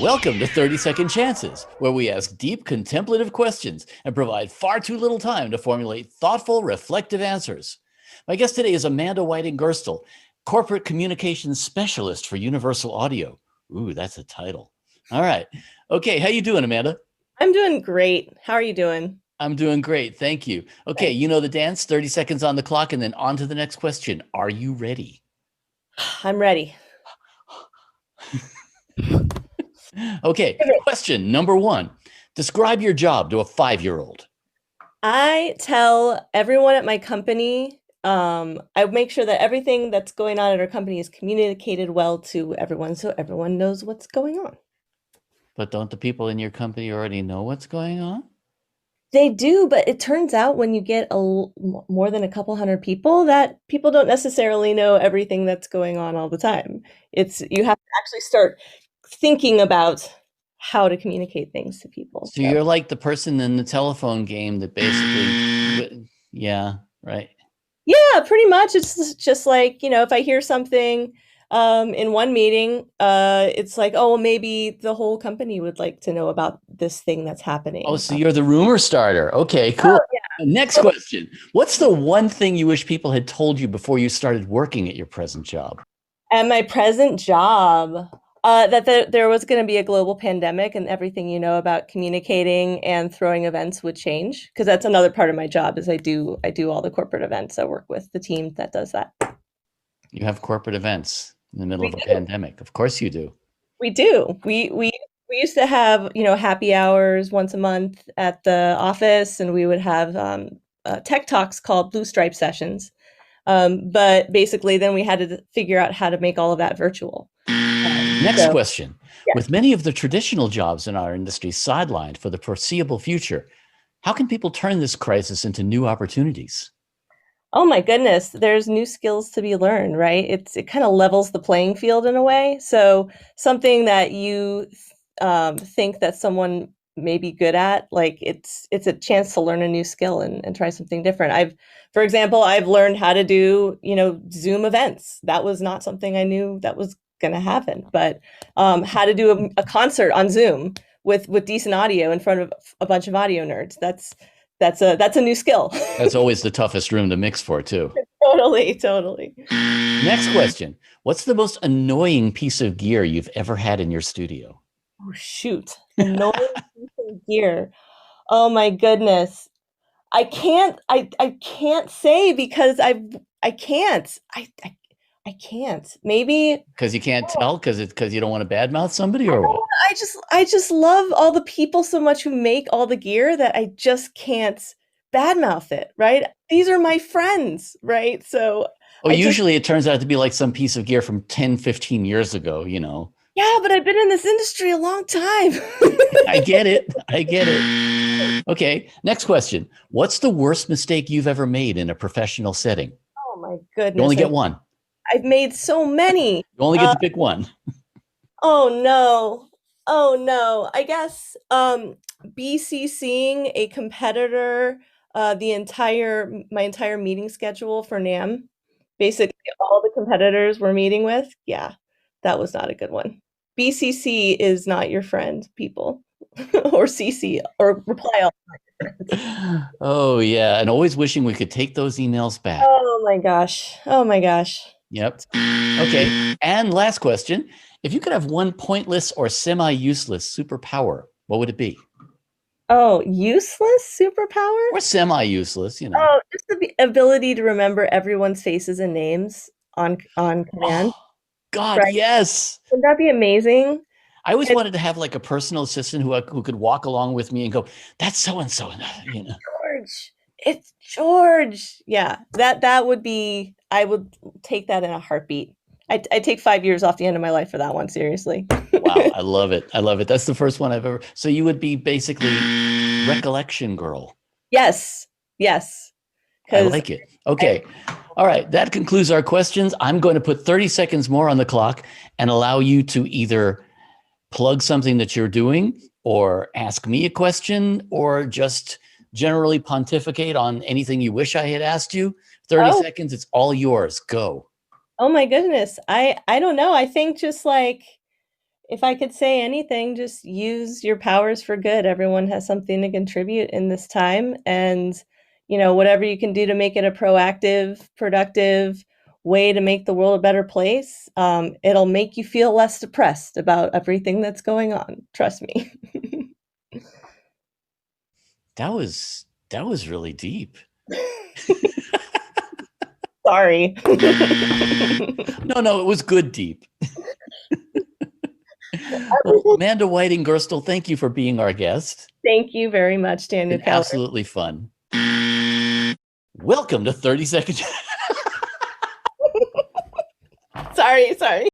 Welcome to 30-Second Chances, where we ask deep, contemplative questions and provide far too little time to formulate thoughtful, reflective answers. My guest today is Amanda Whiting Gerstle, Corporate Communications Specialist for Universal Audio. Ooh, that's a title. All right. Okay, how you doing, Amanda? I'm doing great. How are you doing? I'm doing great, thank you. Okay, Thanks. you know the dance, 30 seconds on the clock, and then on to the next question. Are you ready? I'm ready. Okay, question number one. Describe your job to a 5-year-old. I tell everyone at my company, I make sure that everything that's going on at our company is communicated well to everyone so everyone knows what's going on. But don't the people in your company already know what's going on? They do, but it turns out when you get more than a couple hundred people, that people don't necessarily know everything that's going on all the time. You have to actually start thinking about how to communicate things to people. So So. you're like the person in the telephone game that basically, yeah, right. Yeah, pretty much. It's just like, if I hear something in one meeting, it's like, oh, well, maybe the whole company would like to know about this thing that's Oh, happening. so you're the rumor starter. Okay, Oh, cool. Next yeah. question. What's the one thing you wish people had told you before you started working at your present job? At my present job, that there was going to be a global pandemic and everything about communicating and throwing events would change because that's another part of my job is I do all the corporate events. I work with the team that does that. You have corporate events in the middle We of a do. pandemic. Of course you do. We do. We used to have, happy hours once a month at the office, and we would have tech talks called Blue Stripe sessions. But basically, then we had to figure out how to make all of that virtual. Next So, question. yeah. With many of the traditional jobs in our industry sidelined for the foreseeable future, how can people turn this crisis into new opportunities? Oh my goodness, there's new skills to be learned, right? It kind of levels the playing field in a way. So something that you think that someone may be good at, like it's a chance to learn a new skill and try something different. For example, I've learned how to do, Zoom events. That was not something I knew that was going to happen, but how to do a concert on Zoom with decent audio in front of a bunch of audio nerds. That's a new skill. That's always the toughest room to mix for, too. Totally, totally. Next question. What's the most annoying piece of gear you've ever had in your studio? Oh shoot. Annoying piece of gear. Oh my goodness. I can't say because I can't. I can't. Maybe Because you can't tell? Because you don't want to badmouth somebody or what? I just love all the people so much who make all the gear that I just can't badmouth it, right? These are my friends, right? So Well, I just usually it turns out to be like some piece of gear from 10, 15 years ago. yeah, but I've been in this industry a long time. I get it. I get it. Okay. Next question. What's the worst mistake you've ever made in a professional setting? Oh my You only goodness. get one. I've made so many. You only get Uh, to pick one. oh no. Oh no. I guess BCCing a competitor the entire my entire meeting schedule for NAM. Basically all the competitors we're meeting with. Yeah, that was not a good one. BCC is not your friend, people. Or CC or reply all. Oh, yeah. And always wishing we could take those emails back. Oh my gosh. Oh my gosh. Yep. Okay. And last question. If you could have one pointless or semi useless superpower, what would it be? Oh, useless superpower? Or semi useless. Oh, just the ability to remember everyone's faces and names on Oh, command, God, right? yes. Wouldn't that be amazing? I always It's wanted to have like a personal assistant who could walk along with me and go, that's so and so. George. It's George. Yeah, that would be. I would take that in a heartbeat. I take 5 years off the end of my life for that one. Seriously. Wow. I love it. I love it. That's the first one I've ever. So you would be basically recollection girl. Yes. Yes. I Because like it. Okay. All right. That concludes our questions. I'm going to put 30 seconds more on the clock and allow you to either plug something that you're doing or ask me a question or just generally pontificate on anything you wish I had asked you. 30 oh seconds. It's all yours. Go. oh my goodness. I don't know. I think just like If I could say anything, just use your powers for good. Everyone has something to contribute in this time. And, whatever you can do to make it a proactive, productive way to make the world a better place, it'll make you feel less depressed about everything that's going on. Trust me. That was really deep. Sorry. No, it was good deep. Well, Amanda Whiting Gerstle, thank you for being our guest. Thank you very much, Daniel Been Keller. absolutely fun. Welcome to 30 Second. Sorry.